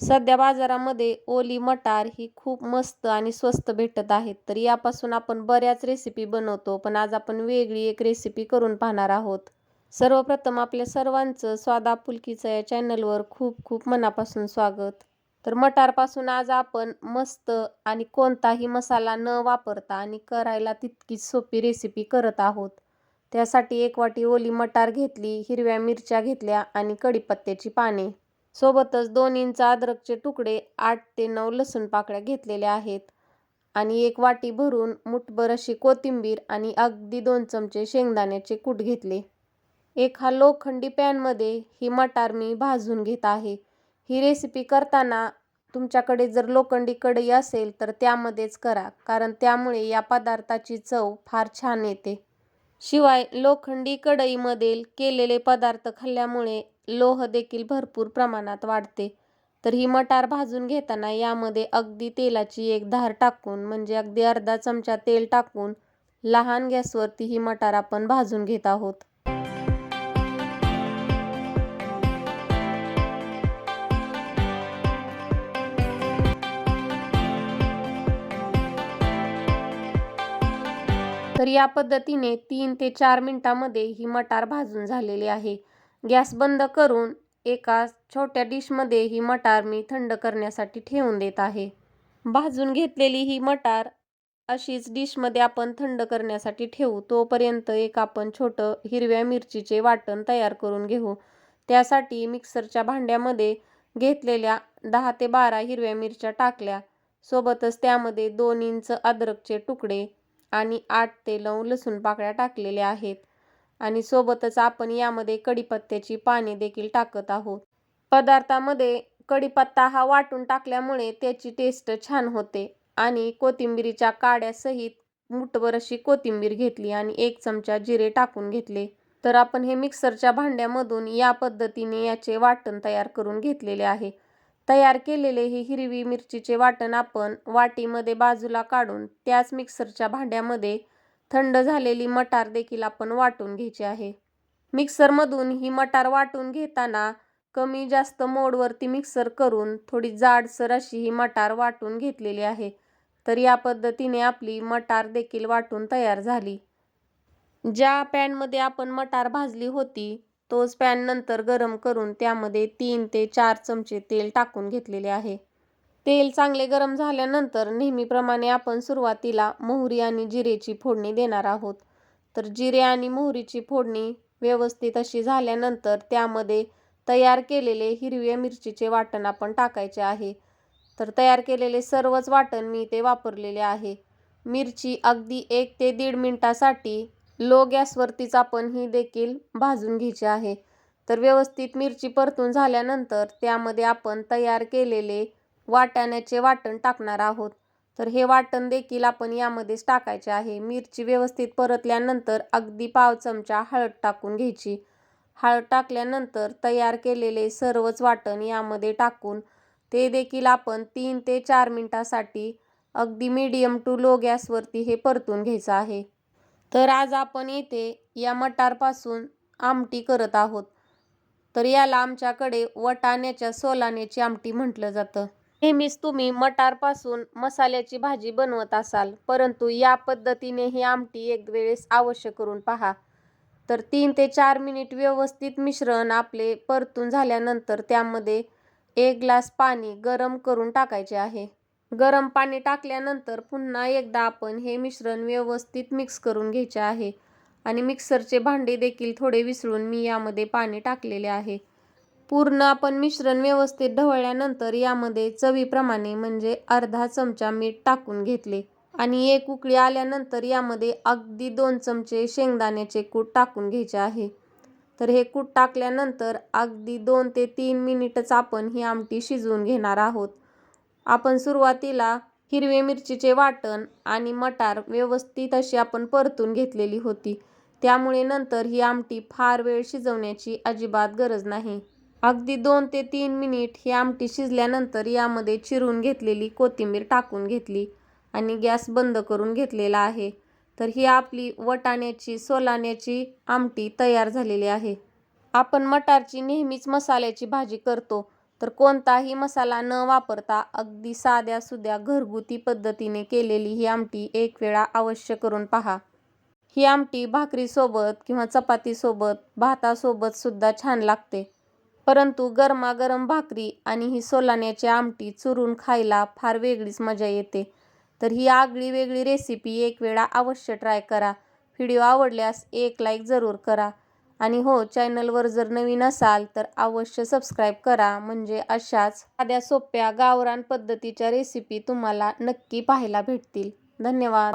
सध्या बाजारामध्ये ओली मटार ही खूप मस्त आणि स्वस्त भेटत आहेत. तर यापासून आपण बऱ्याच रेसिपी बनवतो, पण आज आपण वेगळी एक रेसिपी करून पाहणार आहोत. सर्वप्रथम आपल्या सर्वांचं स्वाद आपुलकीचं या चॅनलवर खूप खूप मनापासून स्वागत. तर मटारपासून आज आपण मस्त आणि कोणताही मसाला न वापरता आणि करायला तितकीच सोपी रेसिपी करत आहोत. त्यासाठी 1 वाटी ओली मटार घेतली, हिरव्या मिरच्या घेतल्या आणि कढीपत्त्याची पाने. सोबतच 2 इंच अद्रकचे तुकडे, 8 ते 9 लसूण पाकळ्या घेतलेल्या आहेत आणि 1 वाटी भरून मुठभर अशी कोथिंबीर आणि अगदी 2 चमचे शेंगदाण्याचे कूट घेतले. एका लोखंडी पॅनमध्ये ही मटार मी भाजून घेत आहे. ही रेसिपी करताना तुमच्याकडे जर लोखंडी कढई असेल तर त्यामध्येच करा, कारण त्यामुळे या पदार्थाची चव फार छान येते. शिवाय लोखंडी कढईमध्ये केलेले पदार्थ खाल्ल्यामुळे लोह देखील भरपूर प्रमाणात वाढते. तर ही मटार भाजून घेताना यामध्ये अगदी तेलाची एक धार टाकून, म्हणजे अगदी अर्धा चमचा तेल टाकून लहान गॅसवरती ही मटार आपण भाजून घेत आहोत. तर या पद्धतीने 3 ते 4 मिनिटांमध्ये ही मटार भाजून झालेली आहे. गॅस बंद करून एका छोट्या डिशमध्ये ही मटार मी थंड करण्यासाठी ठेवून देत आहे. भाजून घेतलेली ही मटार अशीच डिशमध्ये आपण थंड करण्यासाठी ठेवू. तोपर्यंत एक आपण छोटं हिरव्या मिरचीचे वाटण तयार करून घेऊ. त्यासाठी मिक्सरच्या भांड्यामध्ये घेतलेल्या 10 ते 12 हिरव्या मिरच्या टाकल्या. सोबतच त्यामध्ये 2 इंच अद्रकचे तुकडे आणि 8 ते 9 लसूण पाकळ्या टाकलेल्या आहेत आणि सोबतच आपण यामध्ये कढीपत्त्याची पाने देखील टाकत आहोत. पदार्थामध्ये कढीपत्ता हा वाटून टाकल्यामुळे त्याची टेस्ट छान होते आणि कोथिंबीरीच्या काड्यासहित मुठभर अशी कोथिंबीर घेतली आणि 1 चमचा जिरे टाकून घेतले. तर आपण हे मिक्सरच्या भांड्यामधून या पद्धतीने याचे वाटण तयार करून घेतलेले आहे. तयार केलेले हे हिरवी मिरचीचे वाटण आपण वाटीमध्ये बाजूला काढून त्याच मिक्सरच्या भांड्यामध्ये थंड झालेली मटार देखील आपण वाटून घ्यायची आहे. मिक्सरमधून ही मटार वाटून घेताना कमी जास्त मोडवरती मिक्सर करून थोडी जाडसर अशी ही मटार वाटून घेतलेली आहे. तर या पद्धतीने आपली मटार देखील वाटून तयार झाली. ज्या पॅनमध्ये आपण मटार भाजली होती तोच पॅन नंतर गरम करून त्यामध्ये 3 ते 4 चमचे तेल टाकून घेतलेले आहे. तेल चांगले गरम झाल्यानंतर नेहमीप्रमाणे आपण सुरुवातीला मोहरी आणि जिरेची फोडणी देणार आहोत. तर जिरे आणि मोहरीची फोडणी व्यवस्थित अशी झाल्यानंतर त्यामध्ये तयार केलेले हिरव्या मिरचीचे वाटण आपण टाकायचे आहे. तर तयार केलेले सर्वच वाटण मी ते वापरलेले आहे. मिरची अगदी 1 ते 1.5 मिनिटासाठी लो गॅसवरतीच आपण ही देखील भाजून घ्यायची आहे. तर व्यवस्थित मिरची परतून झाल्यानंतर त्यामध्ये आपण तयार केलेले वाटाण्याचे वाटण टाकणार आहोत. तर हे वाटण देखील आपण यामध्येच टाकायचे आहे. मिरची व्यवस्थित परतल्यानंतर अगदी पाव चमचा हळद टाकून घ्यायची. हळद टाकल्यानंतर तयार केलेले सर्वच वाटण यामध्ये टाकून ते देखील आपण 3 ते 4 मिनिटासाठी अगदी मीडियम टू लो गॅसवरती हे परतून घ्यायचं आहे. तर आज आपण इथे या मटारपासून आमटी करत आहोत. तर याला आमच्याकडे वाटाण्याच्या सोलाण्याची आमटी म्हटलं जातं. नेहमीच तुम्ही मटारपासून मसाल्याची भाजी बनवत असाल, परंतु या पद्धतीने ही आमटी एक वेळेस अवश्य करून पहा. तर 3 ते 4 मिनिट व्यवस्थित मिश्रण आपले परतून झाल्यानंतर त्यामध्ये 1 ग्लास पाणी गरम करून टाकायचे आहे. गरम पाणी टाकल्यानंतर पुन्हा एकदा आपण हे मिश्रण व्यवस्थित मिक्स करून घ्यायचे आहे आणि मिक्सरचे भांडे देखील थोडे विसळून मी यामध्ये पाणी टाकलेले आहे. पूर्ण आपण मिश्रण व्यवस्थित ढवळल्यानंतर यामध्ये चवीप्रमाणे म्हणजे अर्धा चमचा मीठ टाकून घेतले आणि 1 उकळी आल्यानंतर यामध्ये अगदी 2 चमचे शेंगदाण्याचे कूट टाकून घ्यायचे आहे. तर हे कूट टाकल्यानंतर अगदी 2 ते 3 मिनिटच आपण ही आमटी शिजवून घेणार आहोत. आपण सुरुवातीला हिरवे मिरचीचे वाटण आणि मटार व्यवस्थित अशी आपण परतून घेतलेली होती. त्यामुळे नंतर ही आमटी फार वेळ शिजवण्याची अजिबात गरज नाही. अगदी 2 ते 3 मिनिट ही आमटी शिजल्यानंतर यामध्ये चिरून घेतलेली कोथिंबीर टाकून घेतली आणि गॅस बंद करून घेतलेला आहे. तर ही आपली वाटाण्याची सोलाण्याची आमटी तयार झालेली आहे. आपण मटारची नेहमीच मसाल्याची भाजी करतो, तर कोणताही मसाला न वापरता अगदी साध्या सुध्या घरगुती पद्धतीने केलेली ही आमटी एक वेळा अवश्य करून पहा. ही आमटी भाकरीसोबत किंवा चपातीसोबत, भातासोबत सुद्धा छान लागते. परंतु गरमागरम भाकरी आणि ही सोलाण्याची आमटी चुरून खायला फार वेगळीच मजा येते. तर ही आगळी वेगळी रेसिपी एक वेळा अवश्य ट्राय करा. व्हिडिओ आवडल्यास एक लाईक जरूर करा. आणि हो, चॅनलवर जर नवीन असाल तर अवश्य सबस्क्राईब करा, म्हणजे अशाच साध्या सोप्या गावरान पद्धतीच्या रेसिपी तुम्हाला नक्की पाहायला भेटतील. धन्यवाद.